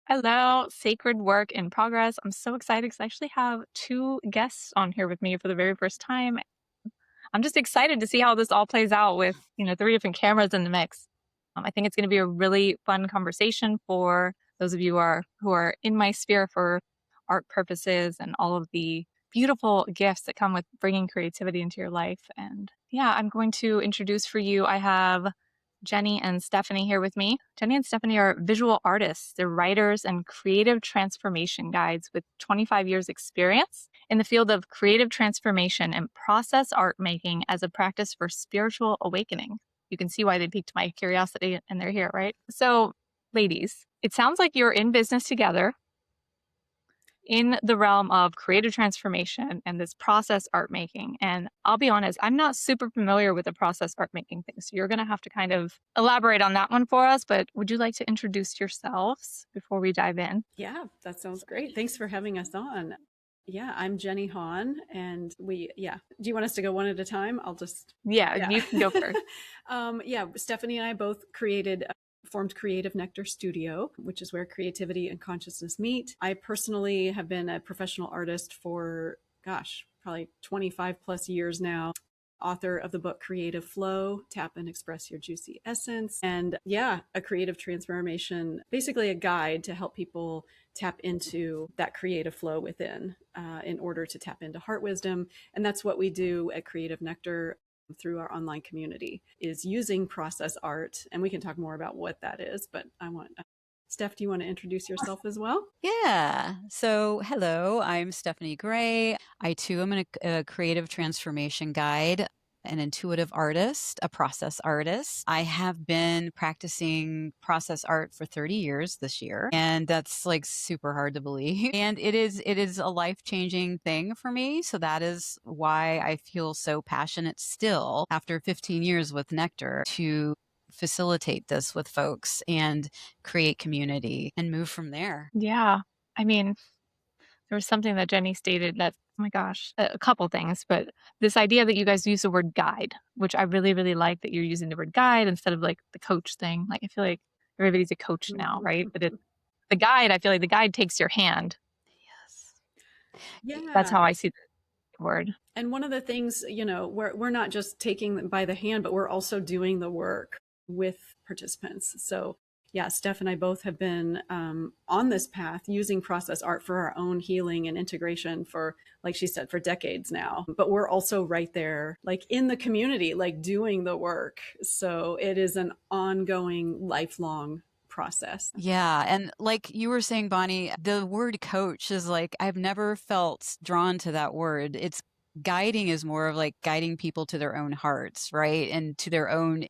Hello, sacred work in progress. I'm so excited because I actually have two guests on here with me for the very first time. I'm just excited to see how this all plays out with, three different cameras in the mix. I think it's going to be a really fun conversation for those of you who are in my sphere for art purposes and all of the beautiful gifts that come with bringing creativity into your life. And yeah, I'm going to introduce for you. I have Jenny and Stephanie here with me. Jenny and Stephanie are visual artists. They're writers and creative transformation guides with 25 years experience in the field of creative transformation and process art making as a practice for spiritual awakening. You can see why they piqued my curiosity and they're here, right? So, ladies, it sounds like you're in business together in the realm of creative transformation and this process art making. And I'll be honest, I'm not super familiar with the process art making thing. So you're going to have to kind of elaborate on that one for us. But would you like to introduce yourselves before we dive in? Yeah, that sounds great. Thanks for having us on. Yeah, I'm Jenny Hahn, and Do you want us to go one at a time? Yeah, Yeah. you can go first. Yeah, Stephanie and I both formed Creative Nectar Studio, which is where creativity and consciousness meet. I personally have been a professional artist for, gosh, probably 25 plus years now. Author of the book Creative Flow, Tap and Express Your Juicy Essence. And yeah, a creative transformation, basically a guide to help people tap into that creative flow within in order to tap into heart wisdom. And that's what we do at Creative Nectar through our online community, is using process art. And we can talk more about what that is, but I want Steph, do you want to introduce yourself as well? Yeah. So, hello, I'm Stephanie Gray. I too am a creative transformation guide, an intuitive artist, a process artist. I have been practicing process art for 30 years this year, and that's like super hard to believe. And it is a life-changing thing for me, so that is why I feel so passionate still after 15 years with Nectar to facilitate this with folks and create community and move from there. Yeah. I mean, there was something that Jenny stated that, oh my gosh, a couple things, but this idea that you guys use the word guide, which I really, really like that you're using the word guide instead of like the coach thing. Like, I feel like everybody's a coach now, right? But the guide, I feel like the guide takes your hand. Yes. That's Yeah. how I see the word. And one of the things, we're not just taking them by the hand, but we're also doing the work with participants. So yeah, Steph and I both have been on this path using process art for our own healing and integration for, like she said, for decades now. But we're also right there, like in the community, like doing the work. So it is an ongoing, lifelong process. Yeah. And like you were saying, Bonnie, the word coach is like, I've never felt drawn to that word. It's guiding is more of like guiding people to their own hearts, right? And to their own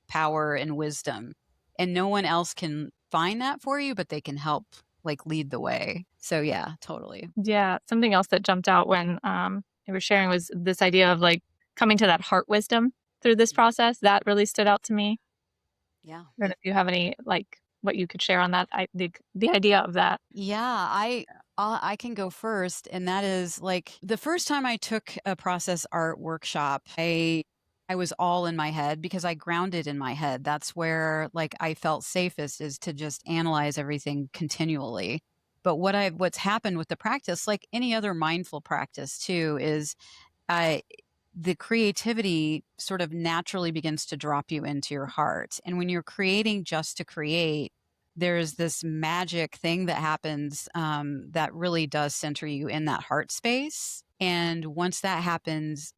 power and wisdom. And no one else can find that for you, but they can help like lead the way. So yeah, totally. Yeah, something else that jumped out when you were sharing was this idea of like coming to that heart wisdom through this process. That really stood out to me. Yeah. I don't know if you have any like what you could share on that. The idea of that. Yeah, I can go first, and that is like the first time I took a process art workshop, I was all in my head because I grounded in my head. That's where like I felt safest, is to just analyze everything continually. But what's happened with the practice, like any other mindful practice too, is I the creativity sort of naturally begins to drop you into your heart. And when you're creating just to create, there's this magic thing that happens that really does center you in that heart space. And once that happens,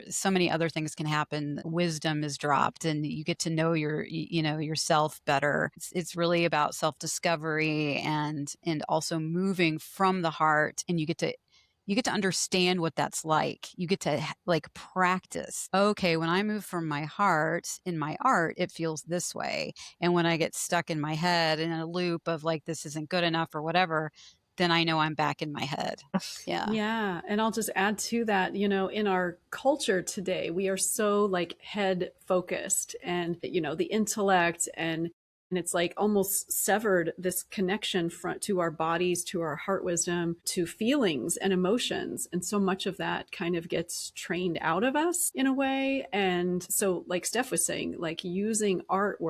so many other things can happen. Wisdom is dropped, and you get to know yourself better. It's really about self discovery and also moving from the heart, and you get to understand what that's like. You get to like practice. Okay, when I move from my heart in my art, it feels this way. And when I get stuck in my head in a loop of like, this isn't good enough or whatever, then I know I'm back in my head. Yeah. Yeah. And I'll just add to that, in our culture today, we are so like head focused and, the intellect and And it's like almost severed this connection front to our bodies, to our heart wisdom, to feelings and emotions. And so much of that kind of gets trained out of us in a way. And so, like Steph was saying, like using art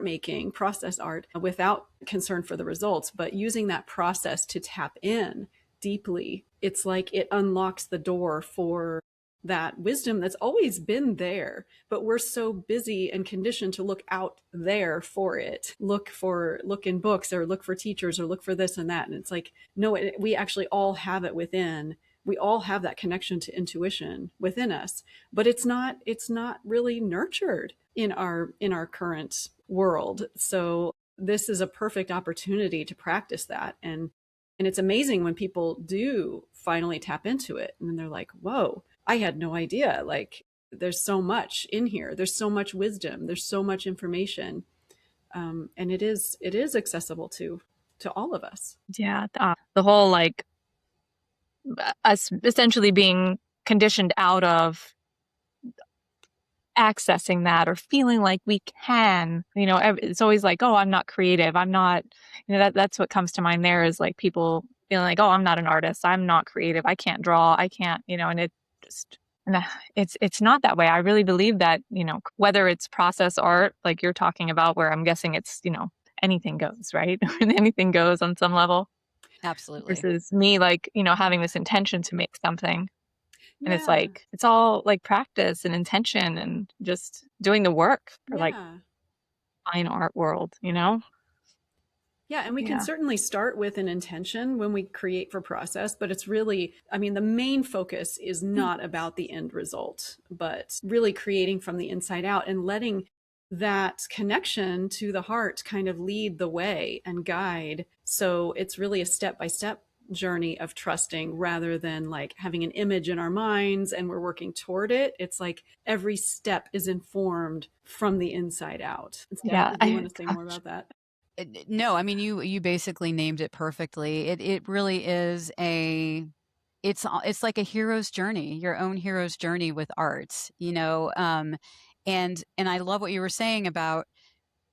making, process art, without concern for the results, but using that process to tap in deeply, it's like it unlocks the door for that wisdom that's always been there, but we're so busy and conditioned to look out there for it, look in books, or look for teachers, or look for this and that. And it's like, no, we actually all have it within. We all have that connection to intuition within us, but it's not really nurtured in our current world. So this is a perfect opportunity to practice that. And it's amazing when people do finally tap into it, and then they're like, whoa, I had no idea. Like, there's so much in here. There's so much wisdom. There's so much information. And it is accessible to all of us. Yeah, the whole like us essentially being conditioned out of accessing that or feeling like we can, it's always like, oh, I'm not creative. I'm not, that's what comes to mind there is like people feeling like, oh, I'm not an artist. I'm not creative. I can't draw. I can't, and it just, and it's not that way. I really believe that, whether it's process art, like you're talking about, where I'm guessing it's, anything goes, right? Anything goes on some level. Absolutely. Versus me, like, having this intention to make something. And it's Yeah. like, it's all like practice and intention and just doing the work for like Yeah. fine art world, Yeah, and we can Yeah. certainly start with an intention when we create for process, but it's really, I mean, the main focus is not about the end result, but really creating from the inside out and letting that connection to the heart kind of lead the way and guide. So it's really a step-by-step journey of trusting rather than like having an image in our minds and we're working toward it. It's like every step is informed from the inside out. And Steph, Yeah. do you want to say more about that? No, I mean, you basically named it perfectly. It really is it's like a hero's journey, your own hero's journey with art, and I love what you were saying about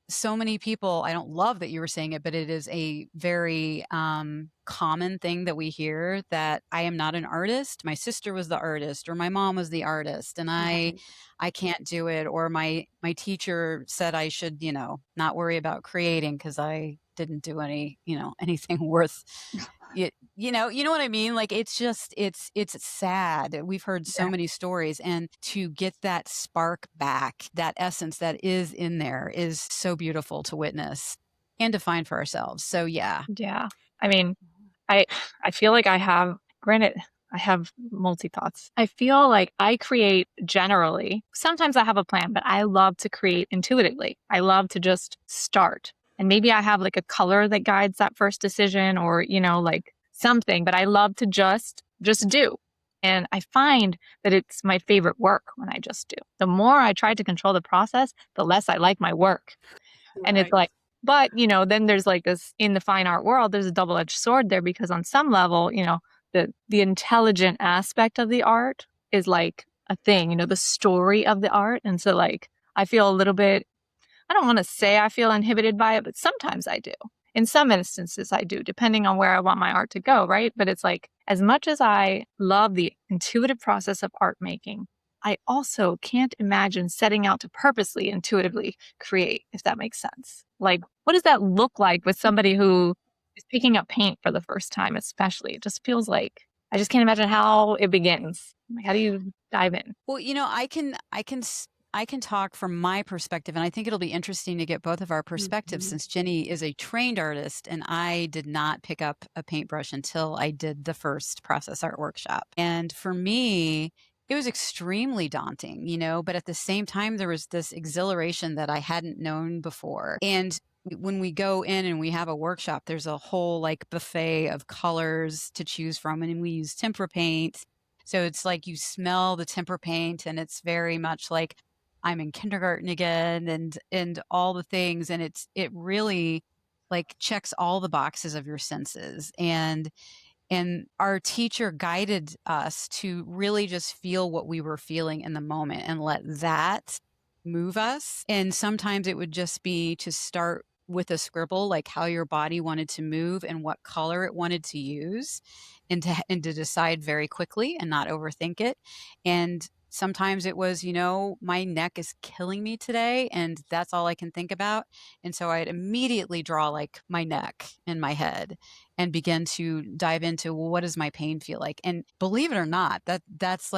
so many people. I don't love that you were saying it, but it is a very common thing that we hear, that I am not an artist. My sister was the artist, or my mom was the artist, and Right. I can't do it. Or my teacher said I should, not worry about creating because I didn't do anything worth it. You know what I mean? Like, it's just, it's sad. We've heard so Yeah. many stories, and to get that spark back, that essence that is in there, is so beautiful to witness and to find for ourselves. So yeah. Yeah. I mean, I feel like granted, I have multi thoughts. I feel like I create generally. Sometimes I have a plan, but I love to create intuitively. I love to just start. And maybe I have like a color that guides that first decision, or, like something, but I love to just do. And I find that it's my favorite work when I just do. The more I try to control the process, the less I like my work. And it's Right. like, but, then there's like this in the fine art world, there's a double-edged sword there, because on some level, the intelligent aspect of the art is like a thing, the story of the art. And so like, I feel a little bit, I don't want to say I feel inhibited by it, but sometimes I do. In some instances, I do, depending on where I want my art to go, right? But it's like, as much as I love the intuitive process of art making, I also can't imagine setting out to purposely, intuitively create, if that makes sense. Like, what does that look like with somebody who is picking up paint for the first time, especially? It just feels like, I just can't imagine how it begins. Like, how do you dive in? Well, I can talk from my perspective, and I think it'll be interesting to get both of our perspectives, Mhm. since Jenny is a trained artist and I did not pick up a paintbrush until I did the first process art workshop. And for me, it was extremely daunting, but at the same time, there was this exhilaration that I hadn't known before. And when we go in and we have a workshop, there's a whole like buffet of colors to choose from, and we use tempera paint. So it's like you smell the tempera paint, and it's very much like I'm in kindergarten again, and all the things. And it really like checks all the boxes of your senses. And our teacher guided us to really just feel what we were feeling in the moment and let that move us. And sometimes it would just be to start with a scribble, like how your body wanted to move and what color it wanted to use, and to decide very quickly and not overthink it. And sometimes it was, my neck is killing me today and that's all I can think about. And so I'd immediately draw like my neck in my head and begin to dive into, well, what does my pain feel like? And believe it or not, that's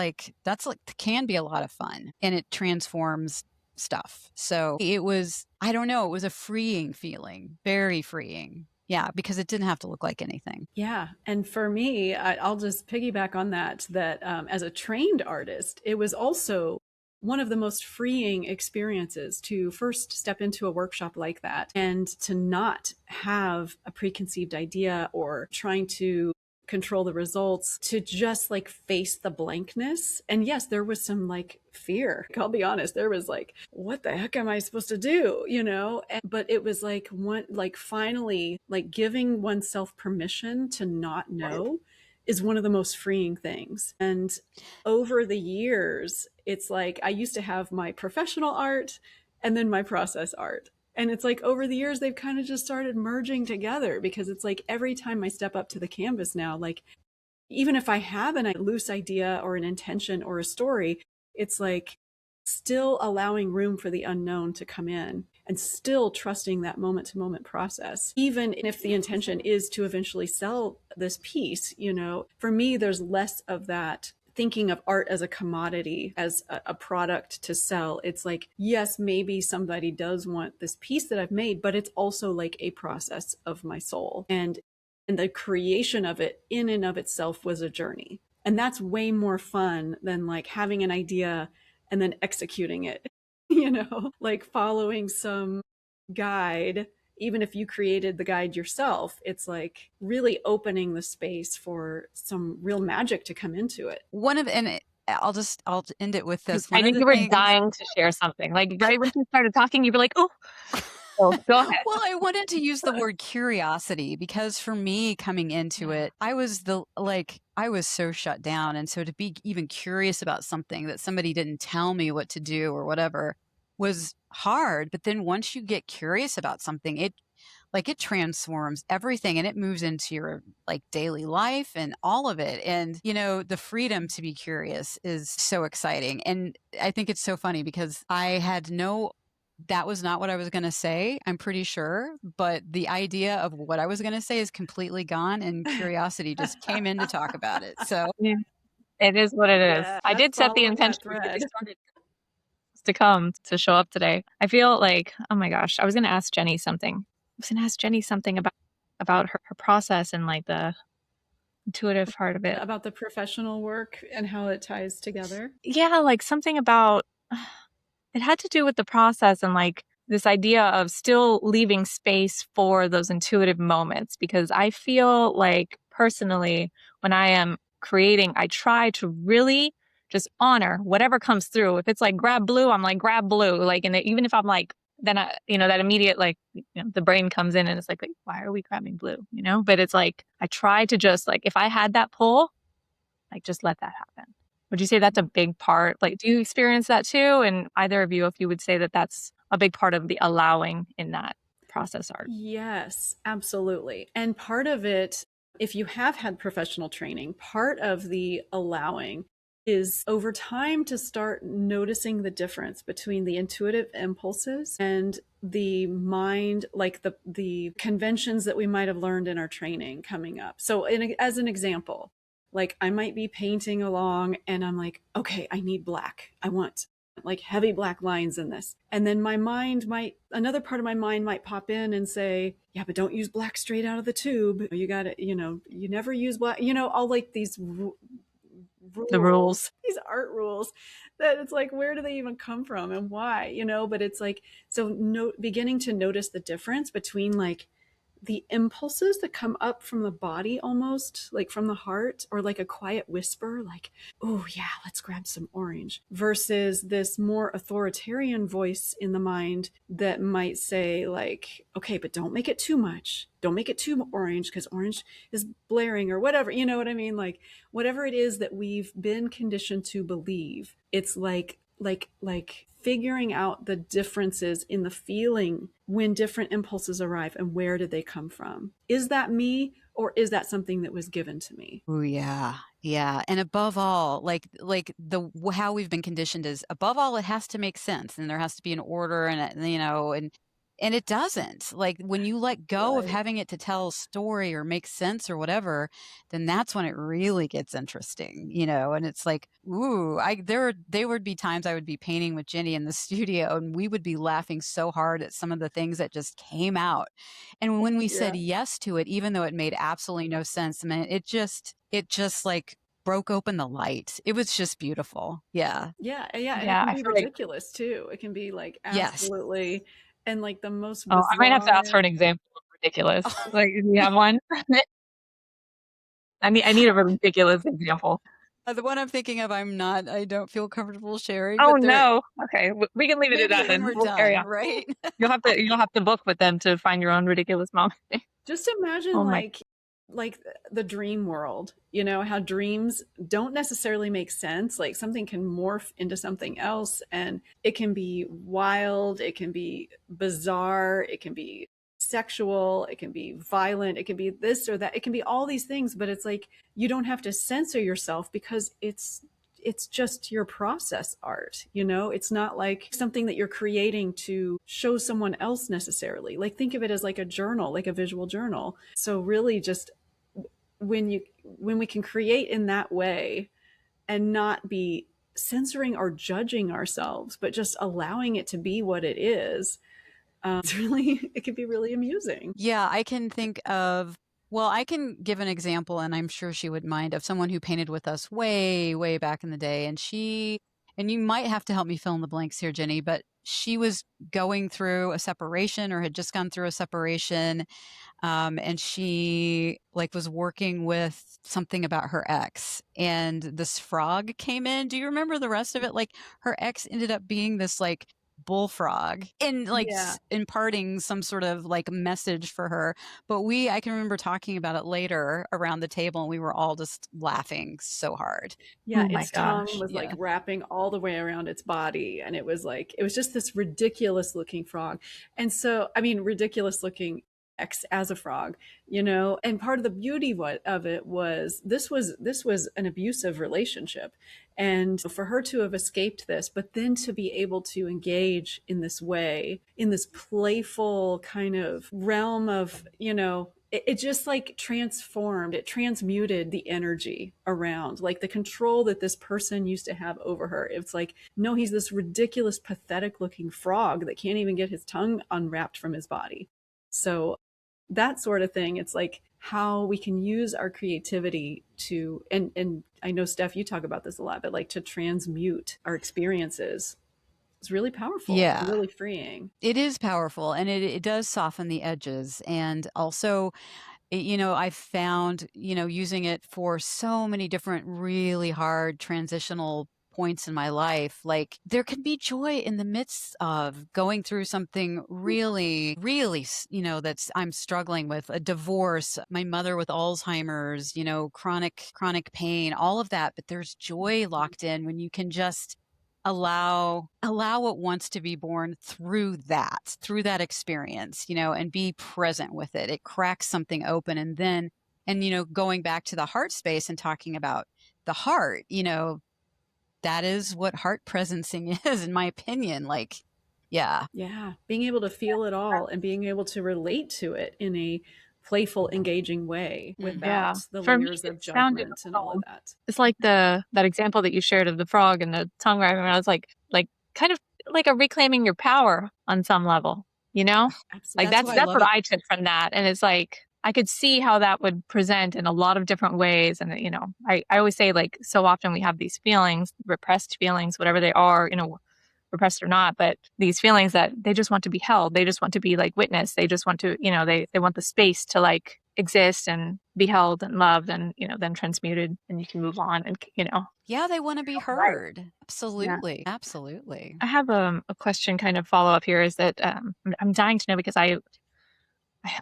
can be a lot of fun, and it transforms stuff. So it was, I don't know, it was a freeing feeling, very freeing. Yeah, because it didn't have to look like anything. Yeah. And for me, I'll just piggyback on that, as a trained artist, it was also one of the most freeing experiences to first step into a workshop like that and to not have a preconceived idea or trying to control the results, to just like face the blankness. And yes, there was some like fear. I'll be honest, there was like, what the heck am I supposed to do? But it was like finally like giving oneself permission to not know is one of the most freeing things. And over the years, it's like I used to have my professional art and then my process art. And it's like over the years, they've kind of just started merging together, because it's like every time I step up to the canvas now, like even if I have a loose idea or an intention or a story, it's like still allowing room for the unknown to come in and still trusting that moment to moment process. Even if the intention is to eventually sell this piece, for me, there's less of that thinking of art as a commodity, as a product to sell. It's like, yes, maybe somebody does want this piece that I've made, but it's also like a process of my soul. And the creation of it in and of itself was a journey. And that's way more fun than like having an idea and then executing it, like following some guide. Even if you created the guide yourself, it's like really opening the space for some real magic to come into it. I'll end it with this. I One knew of the you were things. dying to share something. Like right when you started talking, you were like, "Oh, oh, go ahead." Well, I wanted to use the word curiosity because for me coming into it, I was so shut down. And so to be even curious about something that somebody didn't tell me what to do or whatever was hard. But then once you get curious about something, it transforms everything and it moves into your like daily life and all of it. And, the freedom to be curious is so exciting. And I think it's so funny because that was not what I was going to say, I'm pretty sure. But the idea of what I was going to say is completely gone, and curiosity just came in to talk about it. So, Yeah, it is what it is. Yeah, I did set the following that intention before thread. we started to come to show up today. I feel like, oh my gosh, I was going to ask Jenny something. I was going to ask Jenny something about her process and like the intuitive part of it. About the professional work and how it ties together. Yeah, like something about it had to do with the process and like this idea of still leaving space for those intuitive moments, because I feel like personally when I am creating, I try to really just honor whatever comes through. If it's like grab blue, I'm like grab blue, like, and even if I'm like, then that immediate like the brain comes in and it's like why are we grabbing blue, but it's like I try to just like if I had that pull, like just let that happen. Would you say that's a big part? Like, do you experience that too? And either of you, if you would say that that's a big part of the allowing in that process art? Yes, absolutely. And part of it, if you have had professional training, part of the allowing is over time to start noticing the difference between the intuitive impulses and the mind, like the conventions that we might have learned in our training coming up. So as an example, like I might be painting along and I'm like, okay, I need black. I want like heavy black lines in this. And then another part of my mind might pop in and say, yeah, but don't use black straight out of the tube. You got to, you never use black, all like these The rules. these art rules that it's like, where do they even come from and why, but it's like, so beginning to notice the difference between like the impulses that come up from the body, almost like from the heart, or like a quiet whisper, like, oh yeah, let's grab some orange, versus this more authoritarian voice in the mind that might say like, okay, but don't make it too much. Don't make it too orange because orange is blaring or whatever. You know what I mean? Like whatever it is that we've been conditioned to believe, it's like like figuring out the differences in the feeling when different impulses arrive and where did they come from. Is that me, or is that something that was given to me? Oh yeah. Yeah. And above all, like the how we've been conditioned is above all it has to make sense and there has to be an order and and it doesn't. Like when you let go of Right. having it to tell a story or make sense or whatever, then that's when it really gets interesting, and it's like, ooh, there would be times I would be painting with Jenny in the studio and we would be laughing so hard at some of the things that just came out. And when we said Yeah. yes to it, even though it made absolutely no sense, I mean, it just like broke open the light. It was just beautiful. Yeah. Yeah, and it Yeah, can I be feel like, ridiculous too. It can be like Yes. absolutely, and like the most oh, I might have to ask for bizarre. an example of ridiculous. Like, do you have one? I need a ridiculous example. The one I'm thinking of, I don't feel comfortable sharing, Oh but there, no. Okay, we can leave it at maybe that when then. we're We'll carry done, on. right? You'll have to book with them to find your own ridiculous moment. Just imagine Oh my. like the dream world, how dreams don't necessarily make sense. Like something can morph into something else and it can be wild, it can be bizarre, it can be sexual, it can be violent, it can be this or that, it can be all these things, but it's like you don't have to censor yourself because it's just your process art. It's not like something that you're creating to show someone else necessarily. Like think of it as like a journal, like a visual journal. So really just when we can create in that way and not be censoring or judging ourselves, but just allowing it to be what it is, it can be really amusing. Yeah, I can think of, well, I can give an example, and I'm sure she would mind, of someone who painted with us way, way back in the day. And you might have to help me fill in the blanks here, Jenny, but she was going through a separation or had just gone through a separation. And she like was working with something about her ex, and this frog came in. Do you remember the rest of it? Like her ex ended up being this like bullfrog and like Yeah. imparting some sort of like message for her. But I can remember talking about it later around the table and we were all just laughing so hard. Yeah, Oh my its tongue gosh. was like Yeah. wrapping all the way around its body. And it was just this ridiculous looking frog. And so, I mean, ridiculous looking X as a frog, and part of the beauty of it was this was an abusive relationship. And for her to have escaped this, but then to be able to engage in this way, in this playful kind of realm of, it just like transformed, it transmuted the energy around, like the control that this person used to have over her. It's like, no, he's this ridiculous, pathetic looking frog that can't even get his tongue unwrapped from his body. So that sort of thing, it's like how we can use our creativity to, and I know, Steph, you talk about this a lot, but like to transmute our experiences. It's really powerful and Yeah. really freeing. It is powerful and it does soften the edges. And also, I found, using it for so many different really hard transitional points in my life, like there can be joy in the midst of going through something really, really, that's I'm struggling with a divorce, my mother with Alzheimer's, chronic pain, all of that. But there's joy locked in when you can just allow what wants to be born through that experience, and be present with it. It cracks something open. And then going back to the heart space and talking about the heart, that is what heart presencing is, in my opinion. Like, yeah. Yeah, being able to feel it all and being able to relate to it in a playful, engaging way Mhm. Yeah. without the For me, layers it of sounded judgment and all of um, that. it's like that example that you shared of the frog and the tongue wrapping around. It's like kind of like a reclaiming your power on some level, you know? Like That's Absolutely. that's why I that's love what it. I took from that. And it's like I could see how that would present in a lot of different ways. And I always say, like, so often we have these feelings, repressed feelings, whatever they are, repressed or not, but these feelings that they just want to be held. They just want to be like witnessed. They just want to, they want the space to like exist and be held and loved and, then transmuted and you can move on and, Yeah, they want to be right. heard. Yeah. Absolutely. Absolutely. I have a question kind of follow up here is that I'm dying to know because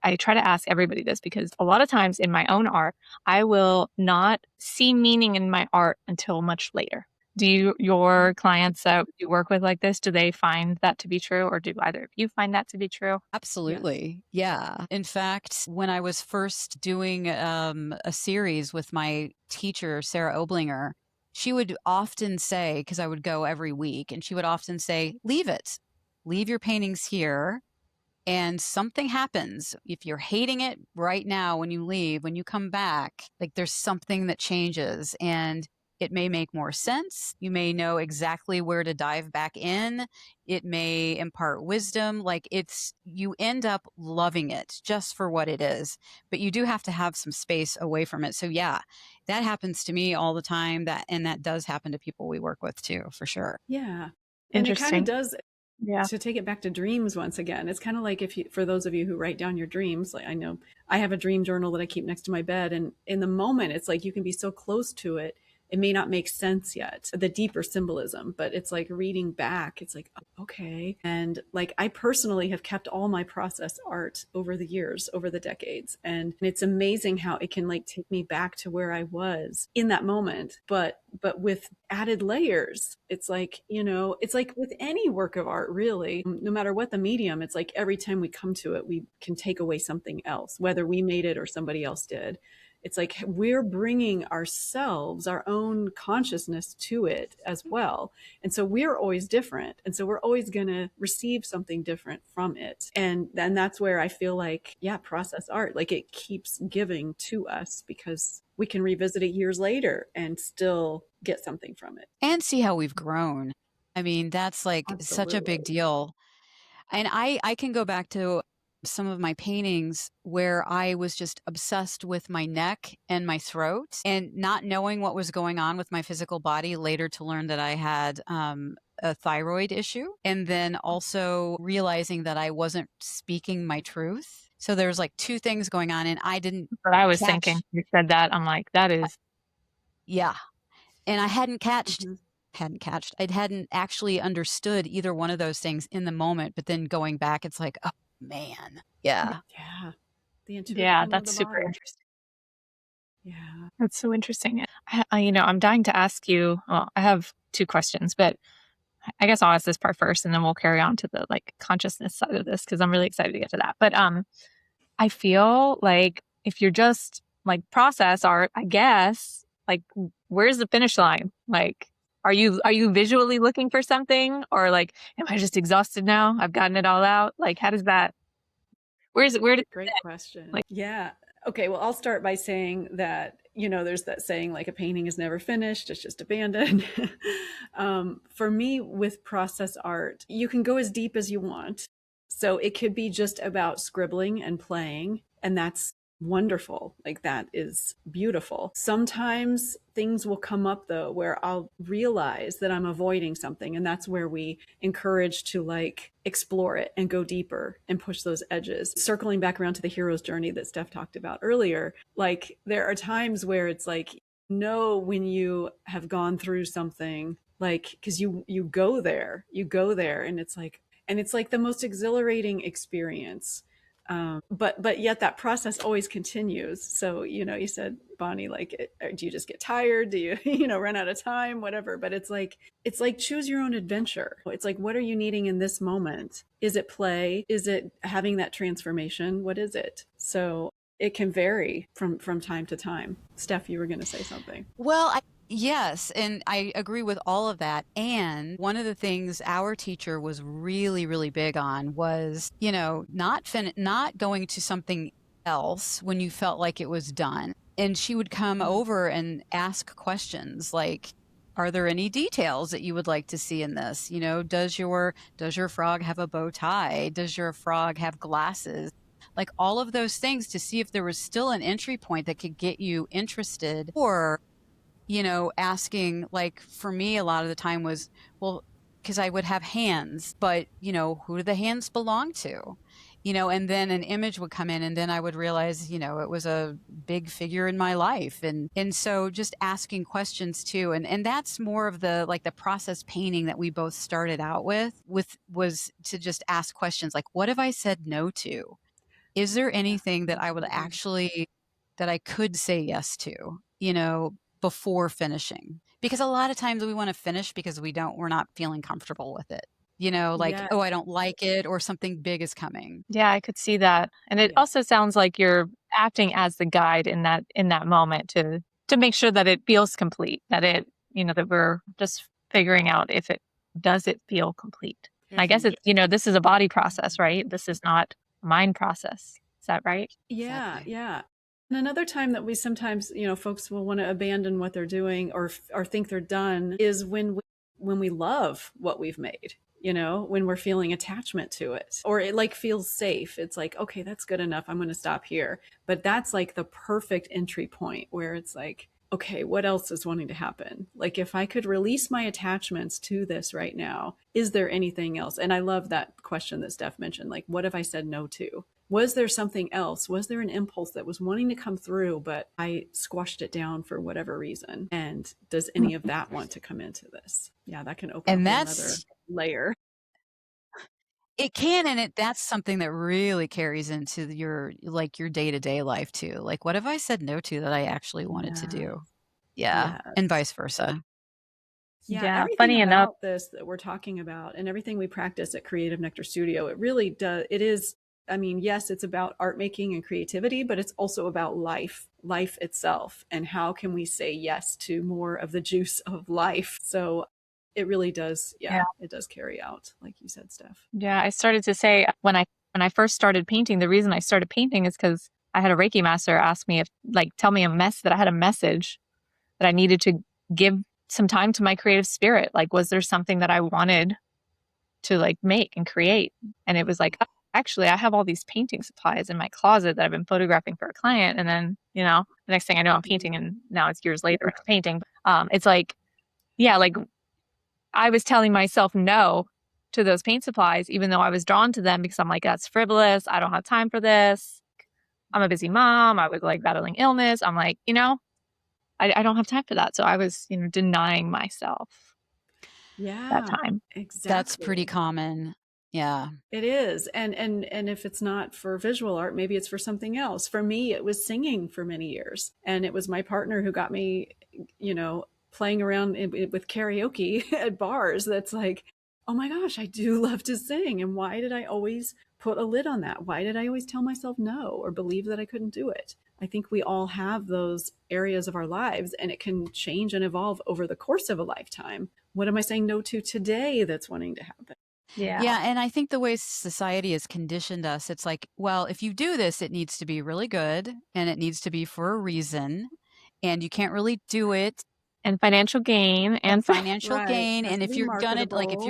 I try to ask everybody this because a lot of times in my own art, I will not see meaning in my art until much later. Your clients that you work with like this, do they find that to be true, or do either of you find that to be true? Yes. Absolutely. Yeah. In fact, when I was first doing a series with my teacher, Sarah Oblinger, she would often say, because I would go every week, and she would often say, leave it, leave your paintings here. And something happens. If you're hating it right now when you leave, when you come back, like there's something that changes and it may make more sense. You may know exactly where to dive back in. It may impart wisdom. Like you end up loving it just for what it is, but you do have to have some space away from it. So yeah, that happens to me all the time, and that does happen to people we work with too, for sure. Yeah. And it kind of Interesting. does, Yeah. to take it back to dreams once again. It's kind of like, if you, for those of you who write down your dreams, like I know I have a dream journal that I keep next to my bed, and in the moment it's like you can be so close to it, it may not make sense yet, the deeper symbolism, but it's like reading back, it's like, oh, okay. And like I personally have kept all my process art over the years, over the decades, and it's amazing how it can like take me back to where I was in that moment, but with added layers. It's like, it's like with any work of art, really, no matter what the medium, it's like every time we come to it, we can take away something else, whether we made it or somebody else did. It's like we're bringing ourselves, our own consciousness to it as well. And so we're always different. And so we're always going to receive something different from it. And then that's where I feel like, yeah, process art, like it keeps giving to us because we can revisit it years later and still get something from it. And see how we've grown. I mean, that's like such a big Absolutely. deal. And I can go back to some of my paintings where I was just obsessed with my neck and my throat, and not knowing what was going on with my physical body, later to learn that I had a thyroid issue. And then also realizing that I wasn't speaking my truth. So there's like two things going on, and I didn't But I was thinking, catch. you said that, I'm like, that is, Yeah. And I Mhm. I hadn't actually understood either one of those things in the moment, but then going back, it's like, oh man. Yeah. Yeah. The yeah, intuition of that's the super body. interesting. Yeah. That's so interesting. I'm dying to ask you, well, I have two questions, but I guess I'll ask this part first and then we'll carry on to the like consciousness side of this because I'm really excited to get to that. But I feel like if you're just like process art, I guess, like where's the finish line? Like are you visually looking for something, or like am I just exhausted now? I've gotten it all out. Like how does that where does Great question. like Yeah. Okay. Well, I'll start by saying that, there's that saying like a painting is never finished, it's just abandoned. For me, with process art, you can go as deep as you want. So it could be just about scribbling and playing, and that's wonderful. Like that is beautiful. Sometimes things will come up though where I'll realize that I'm avoiding something, and that's where we encourage to like explore it and go deeper and push those edges. Circling back around to the hero's journey that Steph talked about earlier, like there are times where it's like, when you have gone through something, like because you go there and it's like the most exhilarating experience. But yet that process always continues. So you said, Bonnie, like, do you just get tired? Do you run out of time? Whatever. But it's like choose your own adventure. It's like, what are you needing in this moment? Is it play? Is it having that transformation? What is it? So it can vary from time to time. Steph, you were going to say something. Well, yes, and I agree with all of that. And one of the things our teacher was really, really big on was, not going to something else when you felt like it was done. And she would come Mm. over and ask questions like, are there any details that you would like to see in this? Does your frog have a bow tie? Does your frog have glasses? Like all of those things, to see if there was still an entry point that could get you interested. Or asking, like for me, a lot of the time was, well, because I would have hands, but, who do the hands belong to? And then an image would come in, and then I would realize, it was a big figure in my life. And so just asking questions too. And that's more of the, like the process painting that we both started out with was to just ask questions like, what have I said no to? Is there Yeah, anything that I would absolutely. actually, that I could say yes to, before finishing? Because a lot of times we want to finish because we're not feeling comfortable with it. Like, Yeah. oh, I don't like it, or something big is coming. Yeah, I could see that. And it Yeah. also sounds like you're acting as the guide in that moment to make sure that it feels complete, that it, that we're just figuring out if it does it feel complete. And I guess Mhm. it's, this is a body process, right? This is not a mind process. Is that right? Yeah, Exactly. yeah. And another time that we sometimes, folks will want to abandon what they're doing or think they're done is when we love what we've made, when we're feeling attachment to it or it like feels safe. It's like, okay, that's good enough. I'm going to stop here. But that's like the perfect entry point where it's like, okay, what else is wanting to happen? Like if I could release my attachments to this right now, is there anything else? And I love that question that Steph mentioned. Like, what have I said no to? Was there something else? Was there an impulse that was wanting to come through, but I squashed it down for whatever reason? And does any of that want to come into this? Yeah, that can open a And whole nother that's layer. it can, and that's something that really carries into your day-to-day life too. Like, what have I said no to that I actually wanted to Yeah. do? Yeah, Yeah. and vice versa. Yeah, Yeah. everything Funny enough. about this that we're talking about and everything we practice at Creative Nectar Studio, it really does. It is, I mean, yes, it's about art making and creativity, but it's also about life itself. And how can we say yes to more of the juice of life? So it really does, Yeah. yeah, it does carry out, like you said, Steph. Yeah. I started to say when I first started painting, the reason I started painting is because I had a Reiki master ask me tell me that I had a message that I needed to give some time to my creative spirit. Like, was there something that I wanted to like make and create? And it was like, oh, actually, I have all these painting supplies in my closet that I've been photographing for a client. And then, the next thing I know, I'm painting, and now it's years later, I'm painting. It's like, yeah, like I was telling myself no to those paint supplies, even though I was drawn to them because I'm like, that's frivolous. I don't have time for this. I'm a busy mom. I was like battling illness. I'm like, I don't have time for that. So I was, denying myself that Yeah, time. That's pretty exactly. common. Yeah. It is. And if it's not for visual art, maybe it's for something else. For me, it was singing for many years. And it was my partner who got me, playing around with karaoke at bars. That's like, oh my gosh, I do love to sing. And why did I always put a lid on that? Why did I always tell myself no or believe that I couldn't do it? I think we all have those areas of our lives, and it can change and evolve over the course of a lifetime. What am I saying no to today that's wanting to happen? Yeah. Yeah, and I think the way society has conditioned us, it's like, well, if you do this, it needs to be really good and it needs to be for a reason, and you can't really do it And financial gain and and financial Right. gain. Has And to if be you're gonna marketable. right, if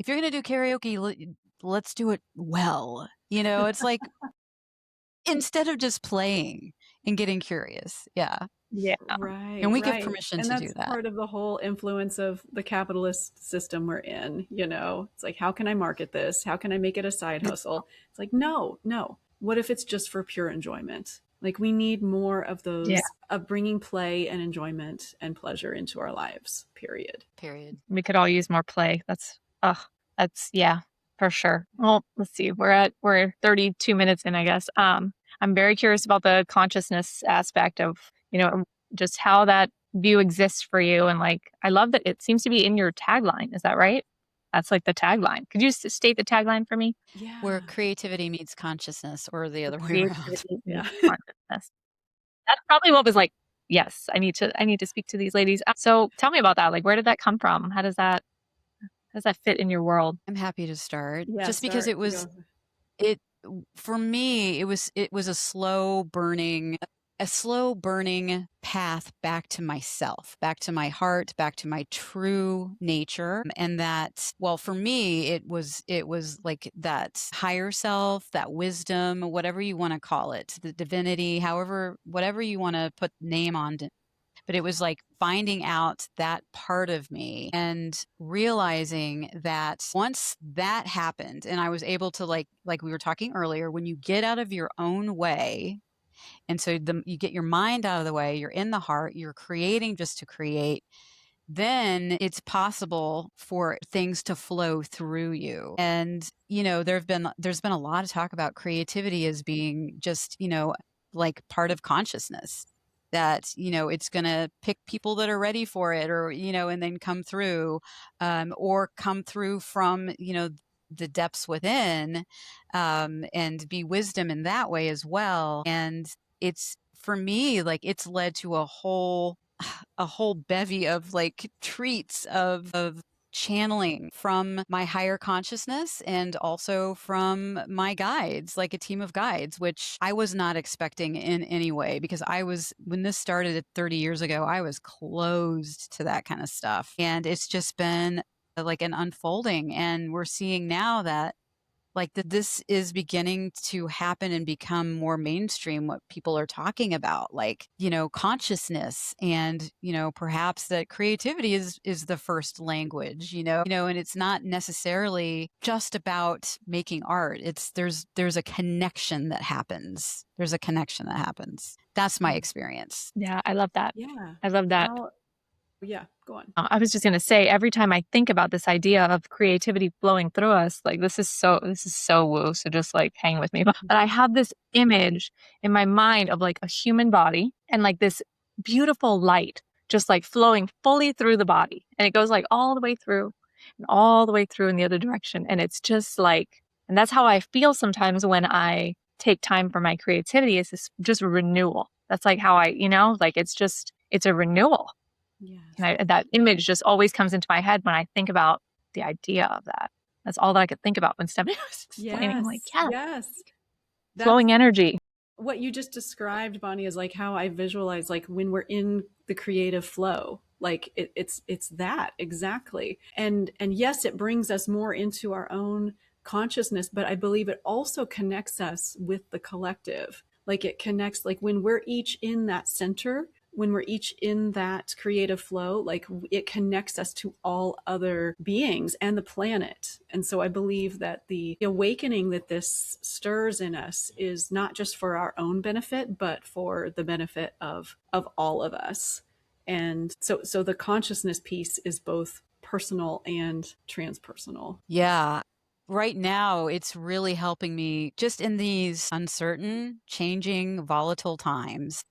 you're gonna do karaoke, let's do it well. It's like instead of just playing and getting curious. Yeah. yeah. Right, And we give right. permission And to do that's that. part of the whole influence of the capitalist system we're in, It's like, how can I market this? How can I make it a side hustle? It's like, no, no. What if it's just for pure enjoyment? Like we need more of Yeah. those of bringing play and enjoyment and pleasure into our lives, period. Period. We could all use more play. That's yeah, for sure. Well, let's see. We're 32 minutes in, I guess. I'm very curious about the consciousness aspect of, just how that view exists for you. And like, I love that it seems to be in your tagline. Is that right? That's like the tagline. Could you state the tagline for me? Where Yeah. creativity meets consciousness, or the Where other way around. creativity Yeah. meets consciousness. That's probably what was like, yes, I need to speak to these ladies. So tell me about that. Like, where did that come from? How does that fit in your world? I'm happy to start Yeah, just because start go. it for me it was a slow burning path back to myself, back to my heart, back to my true nature. And that, well, for me it was like that higher self, that wisdom, whatever you want to call it, the divinity, however, whatever you want to put name on it. But it was like finding out that part of me and realizing that once that happened and I was able to, like we were talking earlier, when you get out of your own way, and so you get your mind out of the way, you're in the heart, you're creating just to create, then it's possible for things to flow through you. And there's been a lot of talk about creativity as being just, like part of consciousness. that, it's going to pick people that are ready for it, or, and then come through, or come through from, the depths within, and be wisdom in that way as well. And it's, for me, like, it's led to a whole bevy of like treats of channeling from my higher consciousness, and also from my guides, like a team of guides, which I was not expecting in any way, because when this started 30 years ago, I was closed to that kind of stuff. And it's just been like an unfolding. And we're seeing now that, like, that this is beginning to happen and become more mainstream, what people are talking about, like, consciousness, and, perhaps that creativity is the first language, and it's not necessarily just about making art. There's a connection that happens. That's my experience. Yeah, I love that. Yeah. I love that. Yeah, go on. I was just going to say, every time I think about this idea of creativity flowing through us, like, this is so woo. So just like hang with me. But I have this image in my mind of like a human body, and like this beautiful light just like flowing fully through the body. And it goes like all the way through and all the way through in the other direction. And it's just like, and that's how I feel sometimes when I take time for my creativity, is this just renewal. That's like how like, it's a renewal. Yes. And that image just always comes into my head when I think about the idea of that. That's all that I could think about when Stephanie was explaining. I'm like, yes. Flowing energy. What you just described, Bonnie, is like how I visualize, like, when we're in the creative flow, like it's that exactly. And yes, it brings us more into our own consciousness, but I believe it also connects us with the collective. Like, it connects, like, when we're each in that center, when we're each in that creative flow, like, it connects us to all other beings and the planet. And so I believe that the awakening that this stirs in us is not just for our own benefit, but for the benefit of all of us. And so the consciousness piece is both personal and transpersonal. Yeah. Right now, it's really helping me just in these uncertain, changing, volatile times.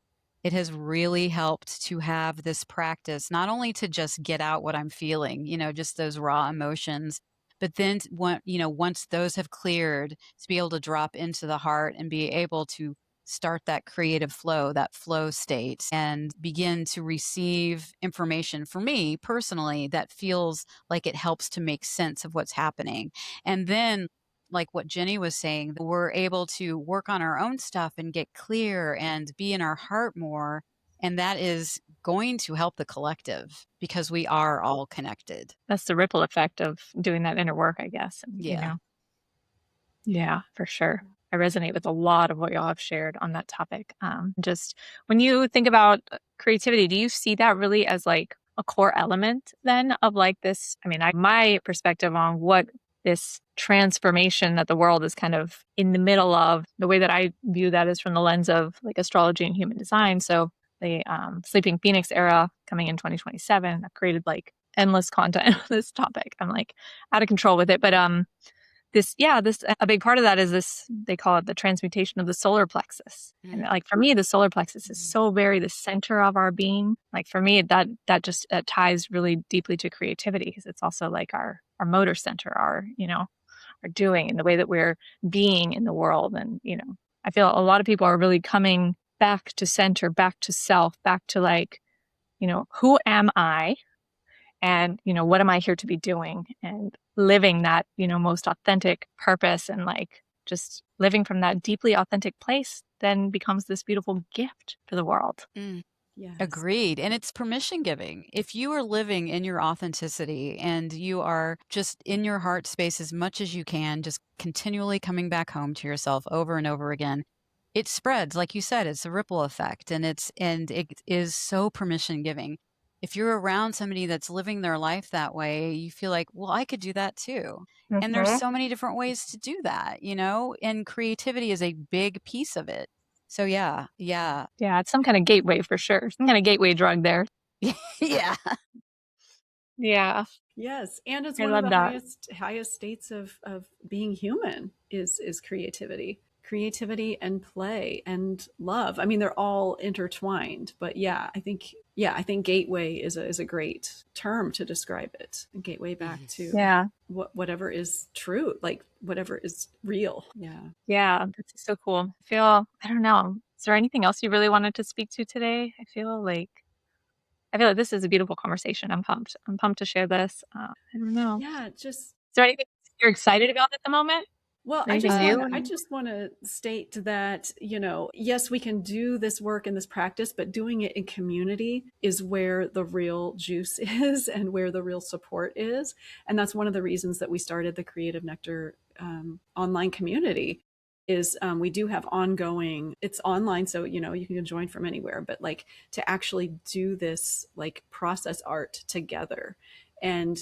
It has really helped to have this practice, not only to just get out what I'm feeling, just those raw emotions, but then once those have cleared, to be able to drop into the heart and be able to start that creative flow, that flow state, and begin to receive information for me personally that feels like it helps to make sense of what's happening. And then, like what Jenny was saying, we're able to work on our own stuff and get clear and be in our heart more. And that is going to help the collective, because we are all connected. That's the ripple effect of doing that inner work, I guess. Yeah. Yeah, for sure. I resonate with a lot of what y'all have shared on that topic. Just when you think about creativity, do you see that really as like a core element then of like this? I mean, my perspective on what this transformation that the world is kind of in the middle of, the way that I view that is from the lens of like astrology and human design. So the Sleeping Phoenix era coming in 2027, I've created like endless content on this topic. I'm like out of control with it. But a big part of that is this, they call it the transmutation of the solar plexus. And like for me, the solar plexus is so very the center of our being. Like for me, that just ties really deeply to creativity, because it's also like our motor center, our doing, and the way that we're being in the world. And, I feel a lot of people are really coming back to center, back to self, back to like, who am I? And, what am I here to be doing? And living that, most authentic purpose, and like just living from that deeply authentic place then becomes this beautiful gift for the world. Yes. Agreed. And it's permission giving. If you are living in your authenticity and you are just in your heart space as much as you can, just continually coming back home to yourself over and over again, it spreads. Like you said, it's a ripple effect, and it is so permission giving. If you're around somebody that's living their life that way, you feel like, well, I could do that too. And there's so many different ways to do that, and creativity is a big piece of it. So yeah. Yeah, it's some kind of gateway for sure. Some kind of gateway drug there. Yeah. Yeah. Yes, and it's I one of love the that. highest states of being human is creativity. creativity and play and love. I mean, they're all intertwined, but I think gateway is a great term to describe it. A gateway back to Yeah. whatever is true, like whatever is real. Yeah. Yeah. That's so cool. I don't know. Is there anything else you really wanted to speak to today? I feel like this is a beautiful conversation. I'm pumped. I'm pumped to share this. I don't know. Yeah, just Is there anything you're excited about at the moment? well, Anything new? I just want to state that, yes, we can do this work and this practice, but doing it in community is where the real juice is and where the real support is. And that's one of the reasons that we started the Creative Nectar online community is we do have ongoing, it's online, so you can join from anywhere, but like to actually do this like process art together, and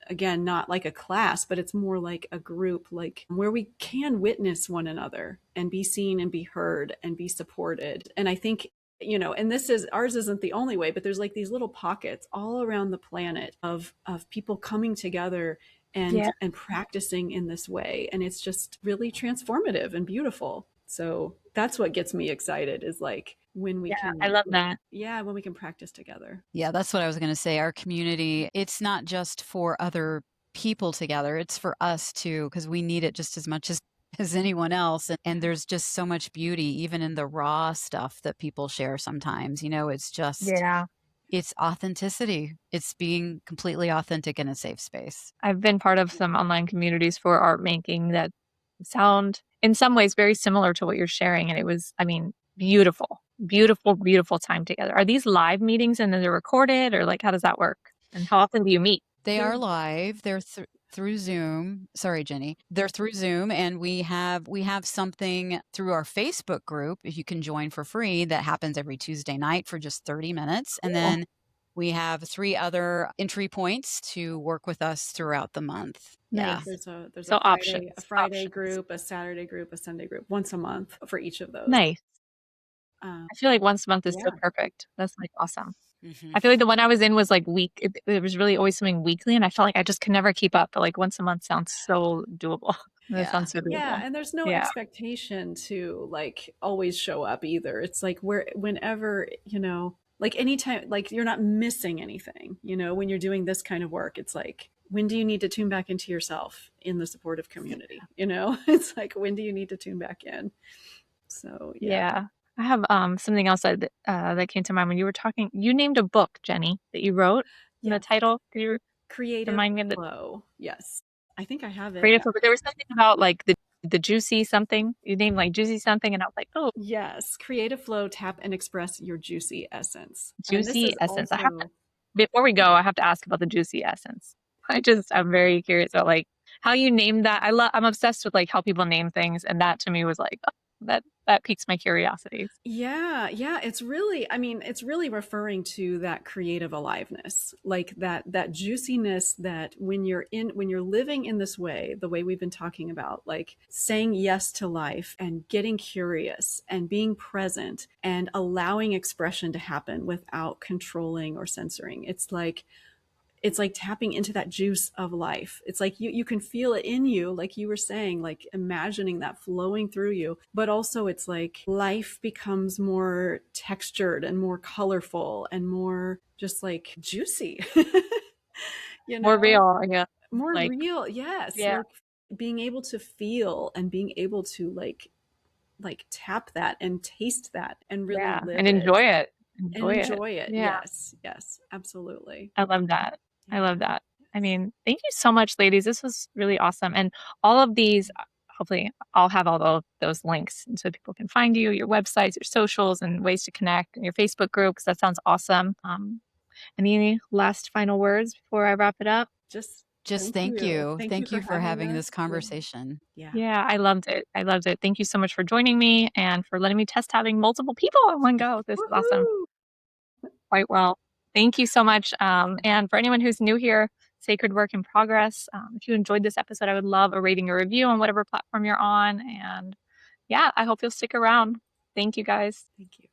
again, not like a class, but it's more like a group, like where we can witness one another and be seen and be heard and be supported. And I think, and ours isn't the only way, but there's like these little pockets all around the planet of people coming together and practicing in this way, and it's just really transformative and beautiful. So that's what gets me excited, is like when we can, I love that. when we can practice together. Yeah, that's what I was going to say. Our community, it's not just for other people together, it's for us too, because we need it just as much as anyone else. And there's just so much beauty, even in the raw stuff that people share sometimes. It's just, it's authenticity. It's being completely authentic in a safe space. I've been part of some online communities for art making that sound in some ways very similar to what you're sharing. And it was, beautiful, beautiful, beautiful time together. Are these live meetings and then they're recorded, or like, how does that work? And how often do you meet? They are live. They're through Zoom. Sorry, Jenny. They're through Zoom, and we have something through our Facebook group you can join for free that happens every Tuesday night for just 30 minutes. And then we have 3 other entry points to work with us throughout the month. Nice. Yeah. There's So a Friday options. group, a Saturday group, a Sunday group, once a month for each of those. Nice. I feel like once a month is so perfect. That's like awesome. Mm-hmm. I feel like the one I was in was like it was really always something weekly, and I felt like I just could never keep up. But like once a month sounds so doable. That sounds so doable. Yeah, and there's no expectation to like always show up either. It's like whenever, like anytime, like you're not missing anything, when you're doing this kind of work. It's like, when do you need to tune back into yourself in the supportive community? It's like, when do you need to tune back in? So yeah. I have something else that came to mind when you were talking. You named a book, Jenny, that you wrote. The title, could you Creative remind me of Flow. Yes, I think I have it. Creative Flow, but there was something about like the juicy something. You named like juicy something, and I was like, oh, yes, Creative Flow, tap and express your juicy essence. Juicy essence. Before we go, I have to ask about the juicy essence. I'm very curious about like how you named that. I'm obsessed with like how people name things, and that to me was like, oh, that piques my curiosity. Yeah, it's really referring to that creative aliveness, like that juiciness, that when you're living in this way, the way we've been talking about, like saying yes to life and getting curious and being present and allowing expression to happen without controlling or censoring. It's like tapping into that juice of life. It's like you can feel it in you, like you were saying, like imagining that flowing through you. But also it's like life becomes more textured and more colorful and more just like juicy. More real, yeah. More like, real, yes. Yeah. Like being able to feel and being able to like tap that and taste that and really live and enjoy it. Enjoy it. Yeah. Yes, absolutely. I love that. I love that. I mean, thank you so much, ladies. This was really awesome. And all of these, hopefully, I'll have all of those links so people can find you, your websites, your socials, and ways to connect, and your Facebook group, because that sounds awesome. Any last final words before I wrap it up? Just thank you. Thank you for having this conversation. Yeah, I loved it. Thank you so much for joining me and for letting me test having multiple people in one go. This is awesome. Quite well. Thank you so much. And for anyone who's new here, Sacred Work in Progress, if you enjoyed this episode, I would love a rating or review on whatever platform you're on. And yeah, I hope you'll stick around. Thank you, guys. Thank you.